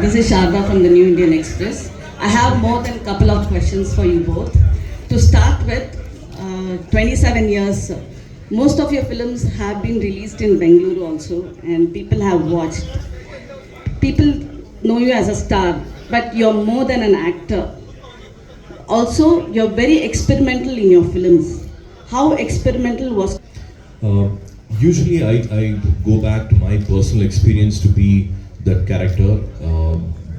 This is Sharda from the New Indian Express. I have more than a couple of questions for you both. To start with, 27 years, most of your films have been released in Bengaluru also, and people have watched. People know you as a star, but you're more than an actor. Also, you're very experimental in your films. How experimental was? Uh, Usually, I go back to my personal experience to be that character.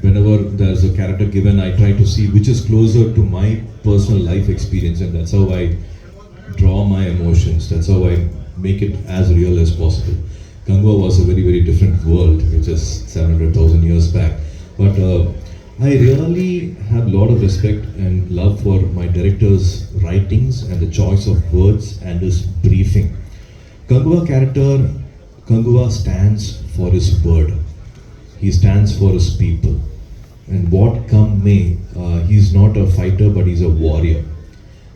Whenever there's a character given, I try to see which is closer to my personal life experience, and that's how I draw my emotions. That's how I make it as real as possible. Kanguva was a very, very different world, which is 700,000 years back. But I really have a lot of respect and love for my director's writings and the choice of words and his briefing. Kanguva character, Kanguva stands for his word. He stands for his people. And what come may, he's not a fighter, but he's a warrior.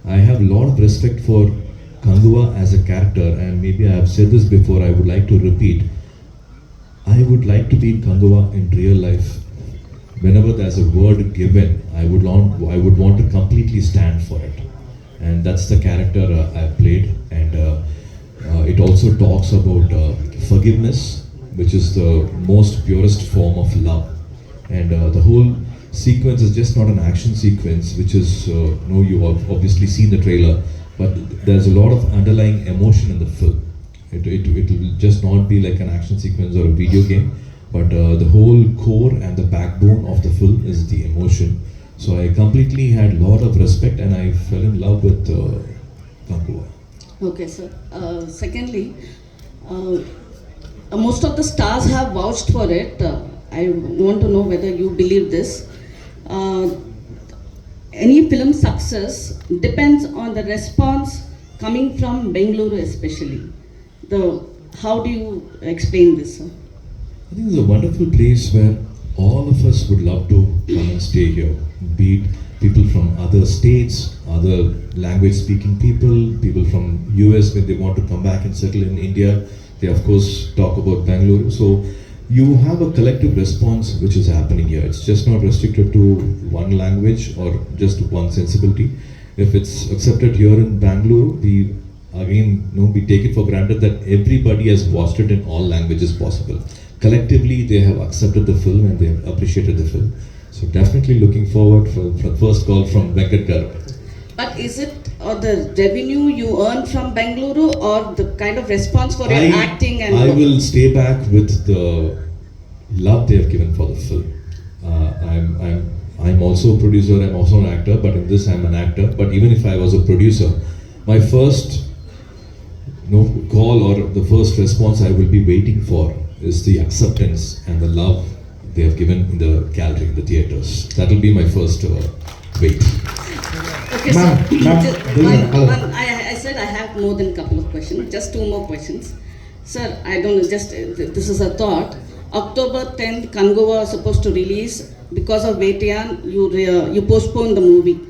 I have a lot of respect for Kanguva as a character, and maybe I have said this before, I would like to repeat. I would like to be Kanguva in real life. Whenever there's a word given, I would want to completely stand for it. And that's the character I played. And it also talks about forgiveness, which is the most purest form of love. And the whole sequence is just not an action sequence, which is, you have obviously seen the trailer, but there's a lot of underlying emotion in the film. It will just not be like an action sequence or a video game, but the whole core and the backbone of the film is the emotion. So I completely had a lot of respect, and I fell in love with Kanguva. Okay, sir. Secondly, most of the stars have vouched for it. I want to know whether you believe this. Any film success depends on the response coming from Bengaluru especially. How do you explain this, sir? I think it's a wonderful place where all of us would love to come and stay here. Be it people from other states, other language speaking people, people from US when they want to come back and settle in India. They of course talk about Bangalore. So you have a collective response which is happening here. It's just not restricted to one language or just one sensibility. If it's accepted here in Bangalore, we take it for granted that everybody has watched it in all languages possible. Collectively, they have accepted the film and they have appreciated the film. So definitely looking forward for the first call from Venkat Garu. But is it the revenue you earn from Bengaluru or the kind of response for your acting? And I will stay back with the love they have given for the film. I'm also a producer, I'm also an actor, but in this I'm an actor. But even if I was a producer, my first call or the first response I will be waiting for is the acceptance and the love they have given in the gallery, in the theatres. That will be my first wait. Okay, sir. I said I have more than a couple of questions. Just two more questions. Sir, I don't know, this is a thought. October 10th, Kanguva was supposed to release. Because of Vetian, you postponed the movie.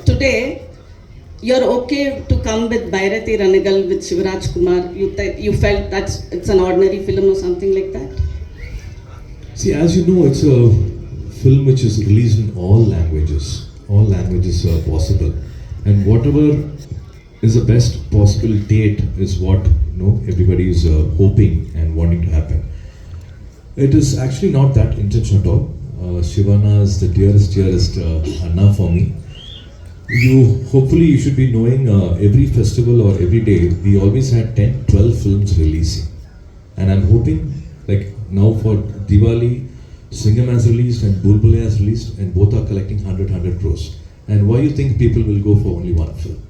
Today, you're okay to come with Bhairati Ranagal with Shivaraj Kumar. You felt that it's an ordinary film or something like that? See, as you know, it's a film which is released in all languages. All languages are possible. And whatever is the best possible date is what everybody is hoping and wanting to happen. It is actually not that intention at all. Shivana is the dearest Anna for me. Hopefully you should be knowing every festival or every day we always had 10-12 films releasing, and I'm hoping like now for Diwali Singham has released and Bulbul has released, and both are collecting 100 crores. And why you think people will go for only one film?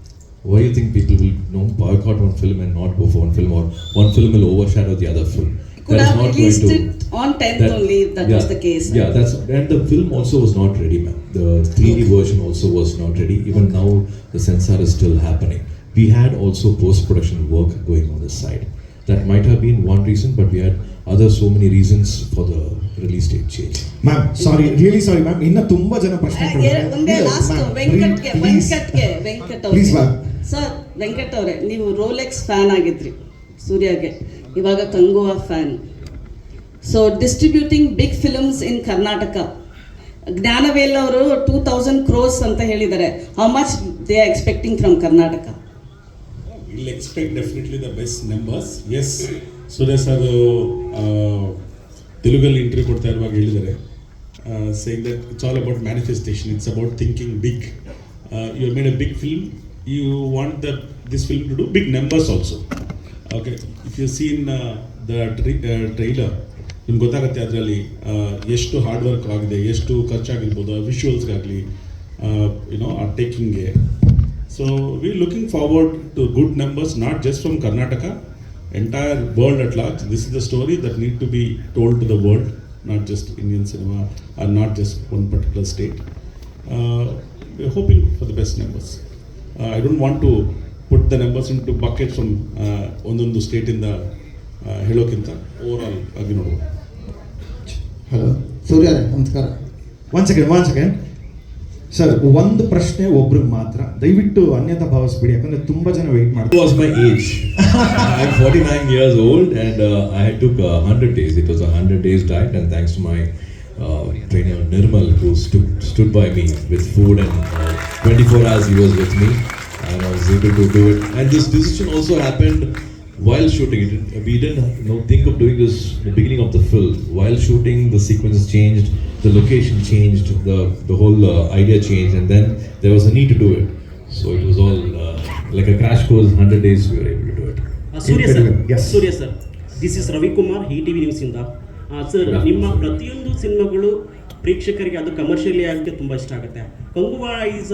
Why you think people will boycott one film and not go for one film, or one film will overshadow the other film? Could have released it on 10th only if that was the case. Yeah, and the film also was not ready, ma'am. The 3D version also was not ready. Even now, the censor is still happening. We had also post-production work going on this side. That might have been one reason, but we had so many reasons for the release date change. Ma'am, sorry, really sorry, ma'am. Inna tumba jana prashne Venkat. Please, ma'am. Sir, Venkat avare, ನೀವು Rolex fan ಆಗಿದ್ರಿ ಸೂರ್ಯಗೆ. ಇವಾಗ Kanguva fan. So distributing big films in Karnataka. Gnanavel ಅವರು 2000 crores ಅಂತ ಹೇಳಿದ್ದಾರೆ. How much they are expecting from Karnataka? We'll expect definitely the best numbers. Yes, Suriya sir Telugali interview ಕೊಡ್ತಾ ಇರುವಾಗ ಹೇಳಿದ್ದಾರೆ, saying that it's all about manifestation, it's about thinking big. You have made a big film, you want this film to do big numbers also. Okay, if you've seen the trailer, ನಿಮ್ಗೆ ಗೊತ್ತಾಗುತ್ತೆ ಅದರಲ್ಲಿ ಎಷ್ಟು hard work ಆಗಿದೆ, ಎಷ್ಟು ಖರ್ಚಾಗಿರ್ಬೋದು ವಿಷುವಲ್ಸ್ಗಾಗಲಿ, ಆ ಟೇಕಿಂಗ್ಗೆ. So we looking forward to good numbers, not just from Karnataka, entire world at large. This is the story that need to be told to the world, not just Indian cinema or not just one particular state. We are hoping for the best numbers. I don't want to put the numbers in to bucket from ಒಂದೊಂದು ಸ್ಟೇಟಿಂದ ಹೇಳೋಕ್ಕಿಂತ over all ಆಗಿ ನೋಡುವ. Hello ಸೂರ್ಯ ನಮಸ್ಕಾರ. One second sir, ಒಂದು ಪ್ರಶ್ನೆ ಒಬ್ರಿಗೆ ಮಾತ್ರ, ದಯವಿಟ್ಟು ಅನ್ಯತಾ ಭಾವಿಸ್ಬೇಡಿ, ಯಾಕಂದ್ರೆ ತುಂಬಾ ಜನ ವೆಯ್ಟ್ ಮಾಡ್ತಾರೆ. It was my age. I'm 49 years old and I took 100 days. It was a 100 days diet, and thanks to my trainer Nirmal, who stood by me with food, and 24 hours he was with me and I was able to do it. And this decision also happened while shooting it. We didn't think of doing this in the beginning of the film. While shooting, the sequences changed, the location changed, the whole idea changed, and then there was a need to do it. So it was all like a crash course. 100 days we were able to do it. Surya sir, Yes. Surya sir, this is Ravikumar, ETV News ಇಂದ. Sir, ನಿಮ್ಮ ಪ್ರತಿಯೊಂದು ಸಿನಿಮಾಗಳು ಪ್ರೇಕ್ಷಕರಿಗೆ ಅದು commercially ಆಗಿ ತುಂಬ ಇಷ್ಟ ಆಗುತ್ತೆ. ಕಂಗುವಾ ಈಸ್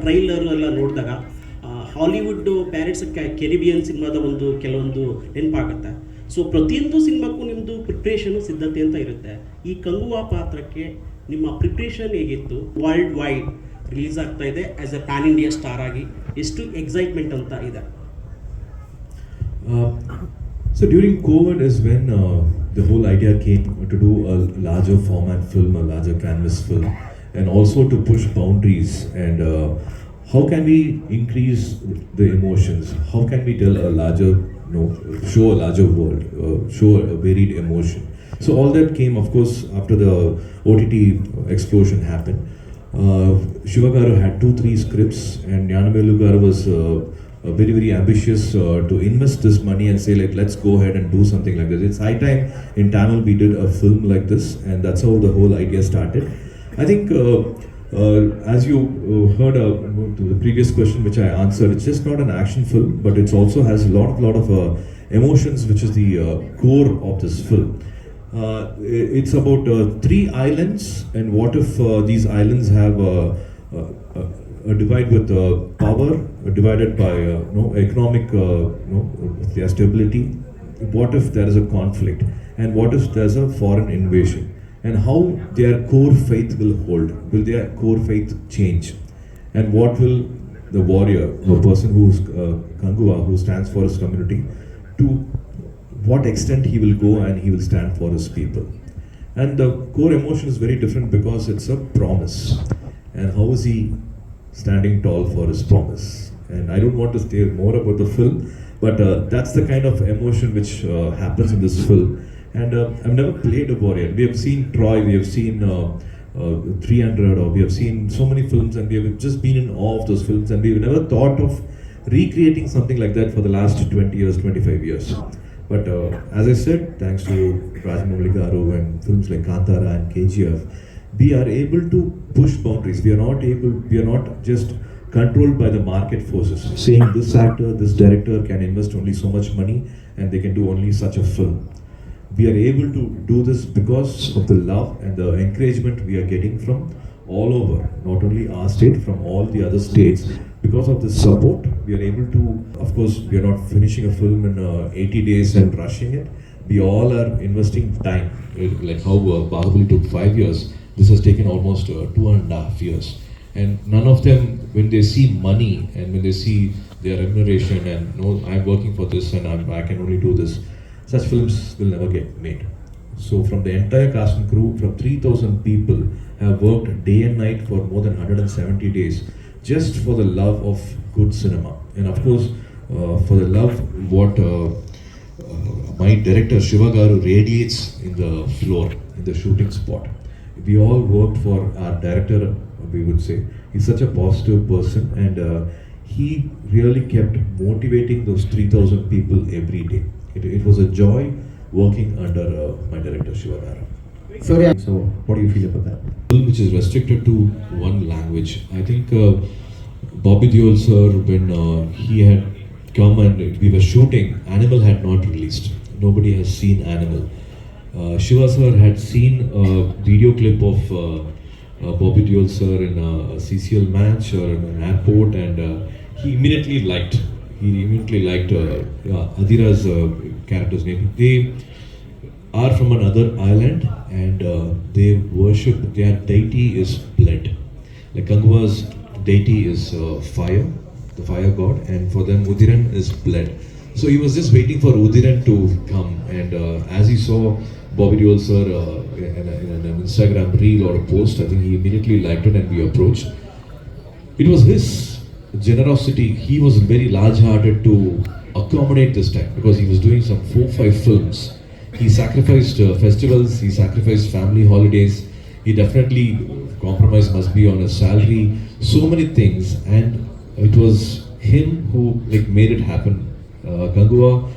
ಟ್ರೈಲರ್ ಎಲ್ಲ ನೋಡಿದಾಗ ಹಾಲಿವುಡ್ ಪ್ಯಾರೆಟ್ಸ್ ಕೆರಿಬಿಯನ್ ಸಿನಿಮಾದ ಒಂದು ಕೆಲವೊಂದು ನೆನಪಾಗುತ್ತೆ. ಸೊ ಪ್ರತಿಯೊಂದು ಸಿನಿಮಾಕ್ಕೂ ನಿಮ್ಮದು ಪ್ರಿಪ್ರೇಷನು ಸಿದ್ಧತೆ ಅಂತ ಇರುತ್ತೆ. ಈ ಕಂಗುವಾ ಪಾತ್ರಕ್ಕೆ ನಿಮ್ಮ ಪ್ರಿಪ್ರೇಷನ್ ಹೇಗಿತ್ತು? ವರ್ಲ್ಡ್ ವೈಡ್ ರಿಲೀಸ್ ಆಗ್ತಾ ಇದೆ as A PAN India star ಆಗಿ, ಎಷ್ಟು ಎಕ್ಸೈಟ್ಮೆಂಟ್ ಅಂತ ಇದೆ? So during COVID is when the whole idea came to do a larger format film, a larger canvas film, and also to push boundaries. And how can we increase the emotions? How can we tell a larger, show a larger world, show a varied emotion? So all that came, of course, after the OTT explosion happened. Shivagaru had 2-3 scripts, and Jnanavelu garu was very, very ambitious to invest this money and say, like, let's go ahead and do something like this. It's high time in Tamil we did a film like this, and that's how the whole idea started. I think as you heard to the previous question which I answered, it's just not an action film, but it also has a lot of emotions, which is the core of this film. It's about 3 islands, and what if these islands have a divide with power, divided by economic their stability. What if there is a conflict, and what if there's a foreign invasion, and how their core faith will hold? Will their core faith change? And what will the warrior, the person who's Kanguva, who stands for his community, to what extent he will go and he will stand for his people? And the core emotion is very different because it's a promise, and how is he standing tall for his promise? And I don't want to say more about the film, but that's the kind of emotion which happens in this film. And I've never played a warrior. We have seen Troy, we have seen 300, or we have seen so many films, and we have just been in awe of those films, and we've never thought of recreating something like that for the last 20 years, 25 years. But as I said, thanks to Raghavendrachitravani and films like Kantara and KGF, we are able to push boundaries. We are not just controlled by the market forces, saying this actor, this director can invest only so much money and they can do only such a film. We are able to do this because of the love and the encouragement we are getting from all over, not only our state, from all the other states. Because of this support, we are able to, of course, we are not finishing a film in 80 days and rushing it. We all are investing time. Like how Bahubali took 5 years, this has taken almost 2.5 years. And none of them, when they see money and when they see their remuneration and I'm working for this and I can only do this, such films will never get made. So from the entire cast and crew, from 3,000 people have worked day and night for more than 170 days just for the love of good cinema. And of course, for the love what my director Shiva Garu radiates in the floor, in the shooting spot. We all worked for our director, we would say. He's such a positive person, and he really kept motivating those 3,000 people every day. It was a joy working under my director Shiva Garu. Suriya. So what do you feel about that? Film which is restricted to one language. I think Bobby Deol sir, when he had come and we were shooting, Animal had not released. Nobody has seen Animal. Shiva sir had seen a video clip of Bobby Deol sir in a CCL match or in an airport, and he immediately liked. Adira's character's name. They are from another island, and they worship, their deity is blood. Like Kanguva's deity is fire, the fire god, and for them Udiran is blood. So he was just waiting for Udiran to come, and as he saw Bobby Deol sir in an Instagram reel or a post, I think he immediately liked it, and we approached. It was his generosity. He was very large-hearted to accommodate this time because he was doing some 4-5 films. He sacrificed festivals, he sacrificed family holidays, he definitely compromised must be on his salary, so many things, and it was him who made it happen. Kanguva,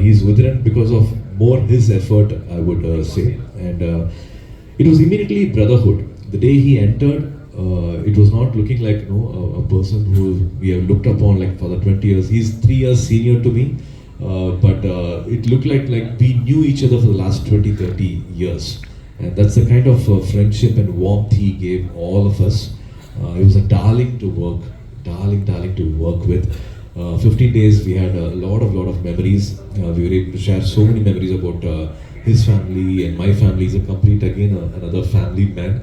he's within because of more his effort, I would say, and it was immediately brotherhood. The day he entered, it was not looking like a person who we have looked upon for the 20 years. He's 3 years senior to me. But it looked like we knew each other for the last 20-30 years, and that's the kind of friendship and warmth he gave all of us. He was a darling to work with. 15 days we had a lot of memories. We were able to share so many memories about his family and my family. Is a complete another family man.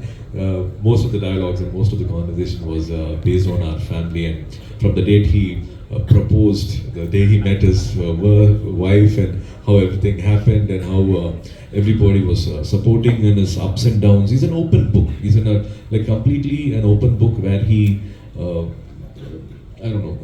Most of the dialogues and most of the conversation was based on our family, and from the date he proposed, the day he met his wife, and how everything happened, and how everybody was supporting in his ups and downs. He's an open book. He's in a completely an open book where he, I don't know.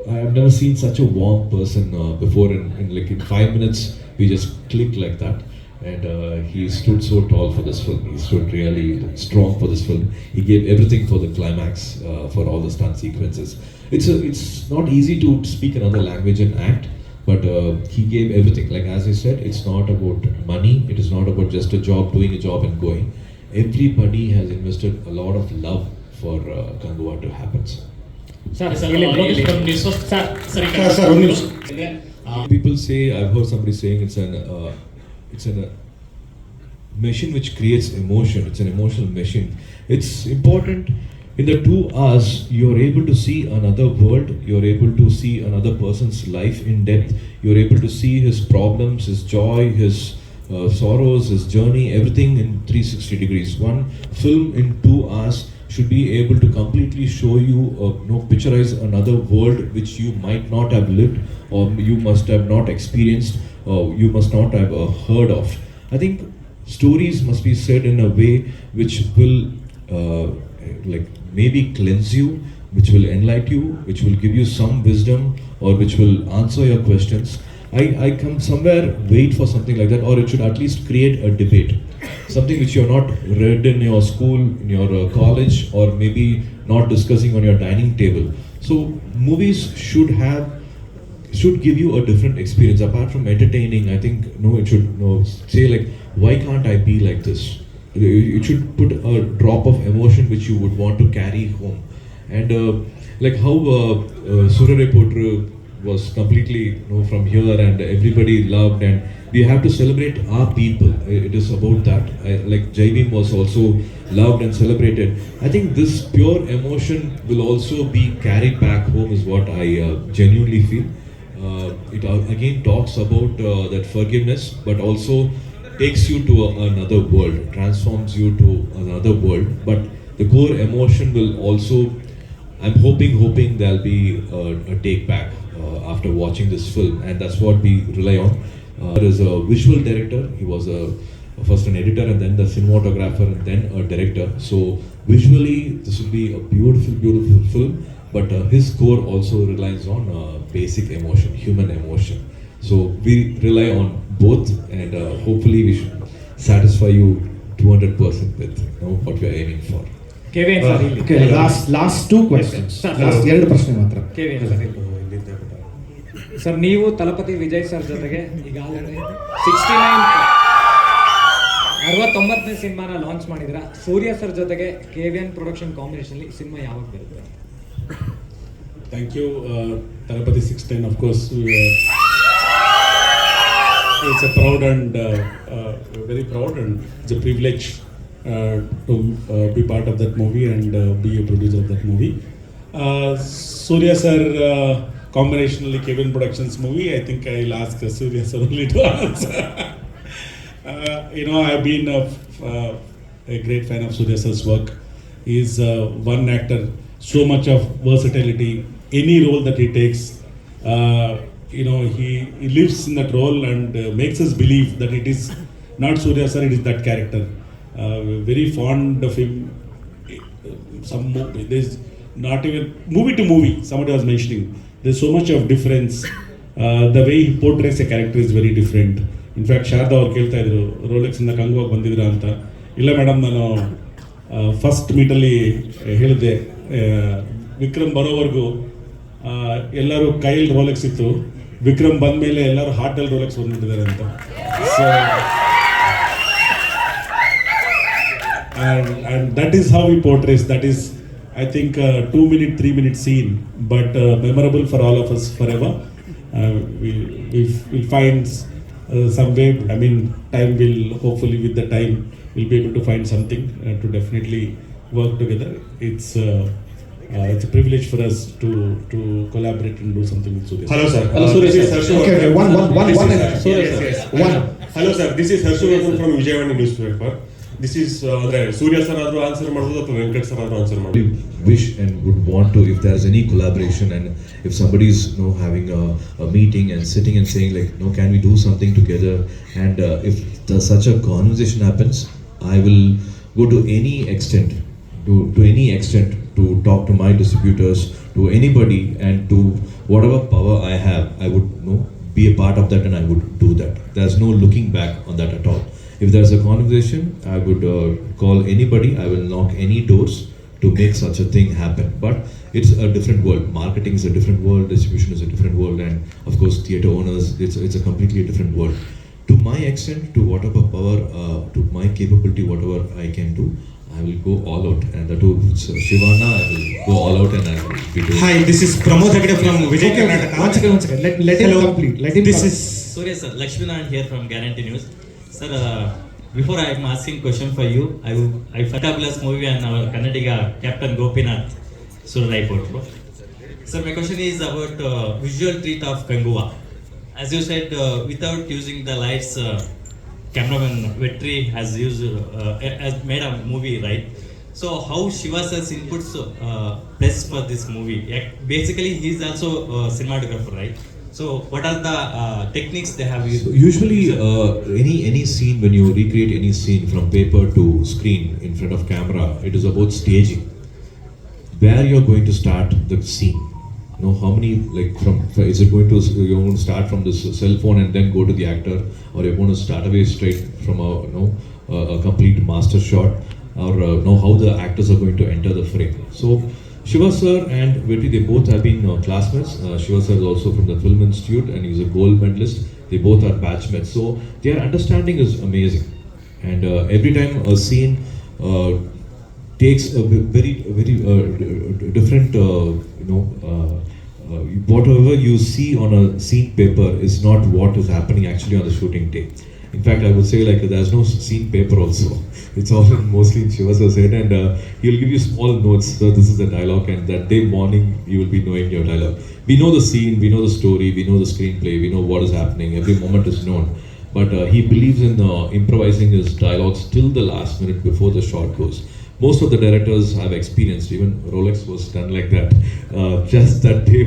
I have never seen such a warm person before. In 5 minutes, we just clicked like that. And he stood so tall for this film. He stood really strong for this film. He gave everything for the climax, for all the stunt sequences. It's not easy to speak another language and act, but he gave everything. Like as I said, it's not about money. It is not about just a job, doing a job and going. Everybody has invested a lot of love for Kanguva to happen. People say, I've heard somebody saying it's a machine which creates emotion. It's an emotional machine. It's important. In the 2 hours, you're able to see another world. You're able to see another person's life in depth. You're able to see his problems, his joy, his sorrows, his journey, everything in 360 degrees. One film in 2 hours should be able to completely show you, picturize another world which you might not have lived, or you must have not experienced, or you must not have heard of. I think stories must be said in a way which will maybe cleanse you, which will enlighten you, which will give you some wisdom, or which will answer your questions. I come somewhere wait for something like that, or it should at least create a debate. Something which you're not read in your school, in your college, or maybe not discussing on your dining table. So movies should give you a different experience. Apart from entertaining, I think it should say why can't I be like this? It should put a drop of emotion which you would want to carry home. And how Suriya was completely from here, and everybody loved, and we have to celebrate our people. It is about that. Jaivim was also loved and celebrated. I think this pure emotion will also be carried back home is what I genuinely feel. It again talks about that forgiveness, but also takes you to another world, transforms you to another world. But the core emotion will also, I'm hoping there'll be a take back after watching this film, and that's what we rely on. There is a visual director. He was first an editor, and then the cinematographer, and then a director. So visually, this will be a beautiful film. But his core also relies on basic emotion, human emotion. So we rely on both, and hopefully we should satisfy you 200% with what we are aiming for. KVN sir ಇಲ್ಲಿ okay last two questions, Sir. ಲಾಸ್ಟ್ ಎರಡು ಪ್ರಶ್ನೆ ಮಾತ್ರ. KVN sir ಇಲ್ಲಿ. Sir ನೀವು ತಲಪತಿ Vijay sir ಜೊತೆಗೆ ಈಗಾಗಲೇ 69ನೇ ಸಿನಿಮಾನ ಲಾಂಚ್ ಮಾಡಿದ್ರ. ಸೂರ್ಯ ಸರ್ ಜೊತೆಗೆ KVN ಪ್ರೊಡಕ್ಷನ್ ಕಾಂಬಿನೇಷನ್ ಸಿನಿಮಾ ಯಾವಾಗ ಬರುತ್ತೆ? Thank you, Talapati 16. Of course, it's a proud and very proud, and it's a privilege to be part of that movie and be a producer of that movie. Surya sir, combinationally Kevin Productions movie. I think I'll ask Surya sir only to answer. I've been a great fan of Surya sir's work. He's one actor, so much of versatility. Any role that he takes, he lives in that role and makes us believe that it is not Surya sir, it is that character. Very fond of him. There's not even movie to movie, somebody was mentioning, there's so much of difference. The way he portrays a character is very different. In fact, Sharada ಅವ್ರು ಕೇಳ್ತಾ ಇದ್ರು, Rolex ಇಂದ ಕಂಗುವಾಗ ಬಂದಿದ್ದೀರಾ ಅಂತ. ಇಲ್ಲ madam, ನಾನು first ಮೀಟಲ್ಲಿ ಹೇಳಿದ್ದೆ, ವಿಕ್ರಮ್ ಬರೋವರೆಗೂ ಎಲ್ಲರೂ ಕೈಯಲ್ಲಿ ರೋಲೆಕ್ಸ್ ಇತ್ತು, ವಿಕ್ರಮ್ ಬಂದ ಮೇಲೆ ಎಲ್ಲರೂ ಹಾರ್ಟಲ್ಲಿ ರೋಲೆಕ್ಸ್ ಬಂದ್ಬಿಟ್ಟಿದ್ದಾರೆ ಅಂತ. So and that is how he portrays. That is, I think, a 2-minute, 3-minute scene, but memorable for all of us forever. We'll find some way. I mean, time will, hopefully with the time, we'll be able to find something to definitely work together. It's a privilege for us to collaborate and do something with Surya. Hello sir. Surya This is sir. Harshavardhan. Okay, one. Yes, yes. Hello sir. This is Harshavardhan from Vijayawada newspaper. This is Surya sir ಆದ್ರೂ answer ಮಾಡೋದು ಅಥವಾ Venkat sir ಆದ್ರೂ answer ಮಾಡೋದು. Wish and would want to, if there's any collaboration, and if somebody is having a meeting and sitting and saying like, can we do something together, and if such a conversation happens, I will go to any extent to talk to my distributors, to anybody, and to whatever power I have, I would be a part of that, and I would do that. There's no looking back on that at all. If there's a conversation, I would call anybody, I will knock any doors to make such a thing happen. But it's a different world. Marketing is a different world, distribution is a different world, and of course theatre owners, it's a completely different world. To my extent, to whatever power, to my capability, whatever I can do, I will go all out. And that to Shivana, I will go all out, and I will be doing. Hi, this is Pramod Hegde from Vijay Karnataka. One second. Let him complete. This is Surya sir, Lakshminarayan here from Guarantee News. Sir, before I am asking question for you, I fabulous movie and our Kannadiga Captain Gopinath Surai Potro. Sir, my question is about visual treat of Kanguva. As you said, without using the lights, cameraman Vetri has made a movie, right? So how Shiva sir's inputs best for this movie? Basically, he is also a cinematographer, right? So what are the techniques they have used? So usually, any scene, when you recreate any scene from paper to screen in front of camera, it is about staging. Where you're going to start the scene? How many, is it going to, you're going to start from this cell phone and then go to the actor, or you're going to start away straight from a complete master shot, or know how the actors are going to enter the frame? So Shiva sir and Vetri, they both have been classmates. Shiva sir is also from the Film Institute and he's a gold medalist. They both are batchmates. So their understanding is amazing. And every time a scene takes a very different, whatever you see on a scene paper is not what is happening actually on the shooting day. In fact, I would say there's no scene paper also. It's all mostly in Shiva sir's head, and he'll give you small notes. So this is the dialogue, and that day morning you will be knowing your dialogue. We know the scene, we know the story, we know the screenplay, we know what is happening. Every moment is known. But he believes in improvising his dialogues till the last minute before the shot goes. Most of the directors have experienced. Even Rolex was done like that. Just that day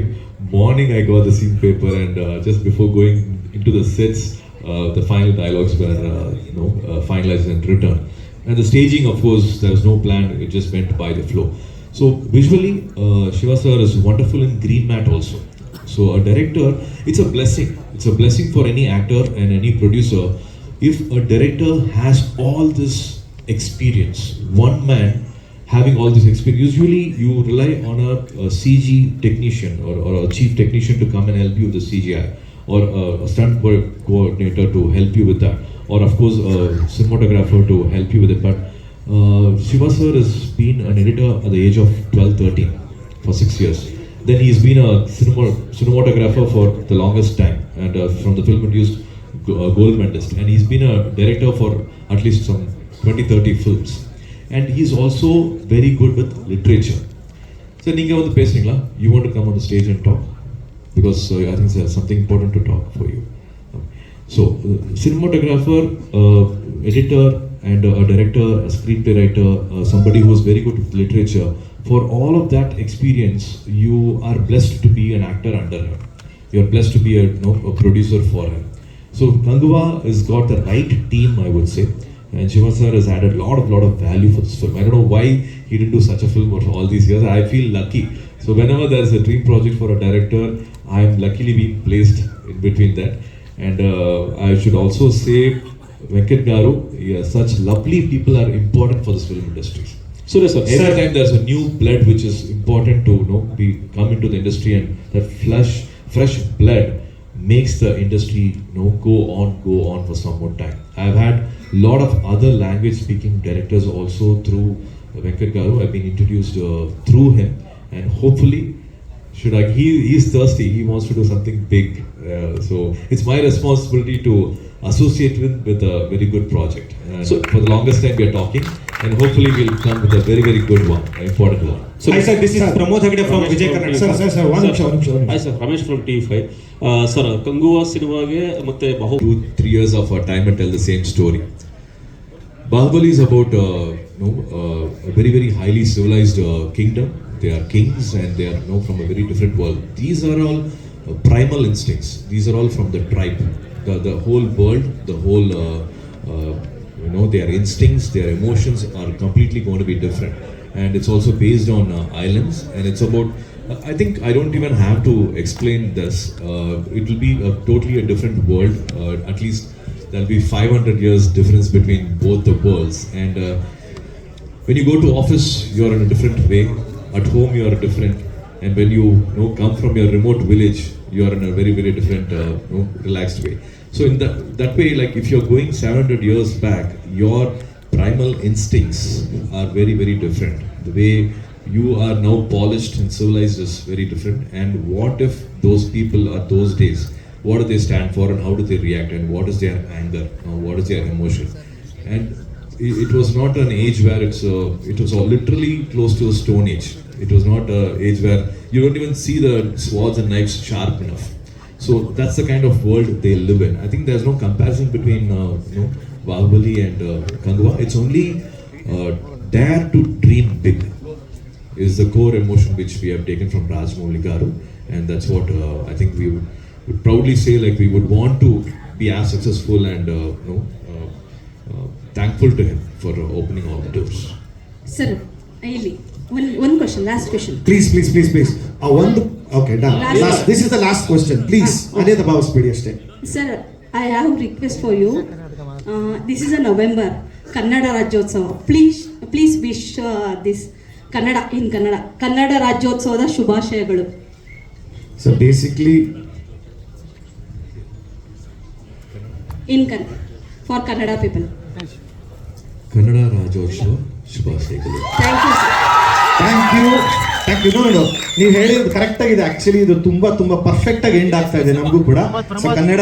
morning, I got the scene paper, and just before going into the sets, the final dialogues were finalized and written. And the staging, of course, there was no plan, it just went by the flow. So visually, Shiva sir is wonderful in green mat also. So a director, it's a blessing. It's a blessing for any actor and any producer. If a director has all this experience, one man having all this experience, usually you rely on a CG technician or a chief technician to come and help you with the CGI, or a stunt coordinator to help you with that, or of course a cinematographer to help you with it. But Shiva sir has been an editor at the age of 12-13 for 6 years. Then he's been a cinematographer for the longest time, and from the film produced gold medalist, and he's been a director for at least some 20-30 films, and he's also very good with literature. So ninga vandu pesringa, you want to come on the stage and talk, because I think there's something important to talk for you. So cinematographer, editor, and a director, a screenplay writer, somebody who is very good with literature. For all of that experience, you are blessed to be an actor under him. You are blessed to be a producer for him. So Kanguva has got the right team, I would say, and Shiva sir has added a lot of value for this film. I don't know why he didn't do such a film for all these years. I feel lucky. So whenever there is a dream project for a director, I am luckily being placed in between that. And I should also say, Venkat Garu, such lovely people are important for this film industry. So Every time there's a new blood which is important to come into the industry, and that fresh blood makes the industry go on for some more time. I've had a lot of other language speaking directors also through Venkat Garu. I've been introduced through him, and hopefully he's thirsty, he wants to do something big, so it's my responsibility to associate with a very good project. So for the longest time we are talking, and hopefully we'll come with a very good one, an important one. So hi sir, this is Pramod Hegde from Vijay Kannada. Sir, one ನಿಮಿಷ. Hi sir, Ramesh from TV5. Sir, Kanguva ಸಿನಿಮಾಗೆ ಮತ್ತೆ 2-3 years of our time and tell the same story. Bahubali is about a very highly civilized kingdom. They are kings, and they are from a very different world. These are all primal instincts. These are all from the tribe. The whole world, the whole their instincts, their emotions are completely going to be different. And it's also based on islands, and it's about, I think I don't even have to explain this. It will be totally a different world. At least there'll be 500 years difference between both the worlds. And when you go to office, you're in a different way. At home, you're different. And when you come from your remote village, you're in a very different, relaxed way. So in that way, like if you're going 700 years back, your primal instincts are very different. The way you are now polished and civilized is very different. And what if those people at those days, what do they stand for, and how do they react, and what is their anger, what is their emotion? And it was not an age where it was all literally close to a stone age. It was not an age where you don't even see the swords and knives sharp enough. So that's the kind of world they live in. I think there's no comparison between Bahubali and Kanguva. It's only dare to dream big is the core emotion which we have taken from Rajamouli Garu, and that's what I think we would proudly say. Like we would want to be as successful and thankful to him for opening all the doors. Sir, one question, last question. Please. Okay, done. This is the last question. Please, Anita Bhavaspeedi ashte. Sir, I have a request for you. This is a November Kannada Rajyotsava. Please wish this in Kannada. Kannada Rajyotsavada ಶುಭಾಶಯಗಳು. So basically, in Kannada, for Kannada people. Kannada Rajyotsava ಶುಭಾಶಯಗಳು. Thank you, sir. Thank you. ನೀವು ಹೇಳಿರೋದು correct ಆಗಿದೆ. Actually ಇದು ತುಂಬಾ perfect ಆಗಿ end ಆಗ್ತಾ ಇದೆ ನಮಗೂ ಕೂಡ. ಸೊ ಕನ್ನಡ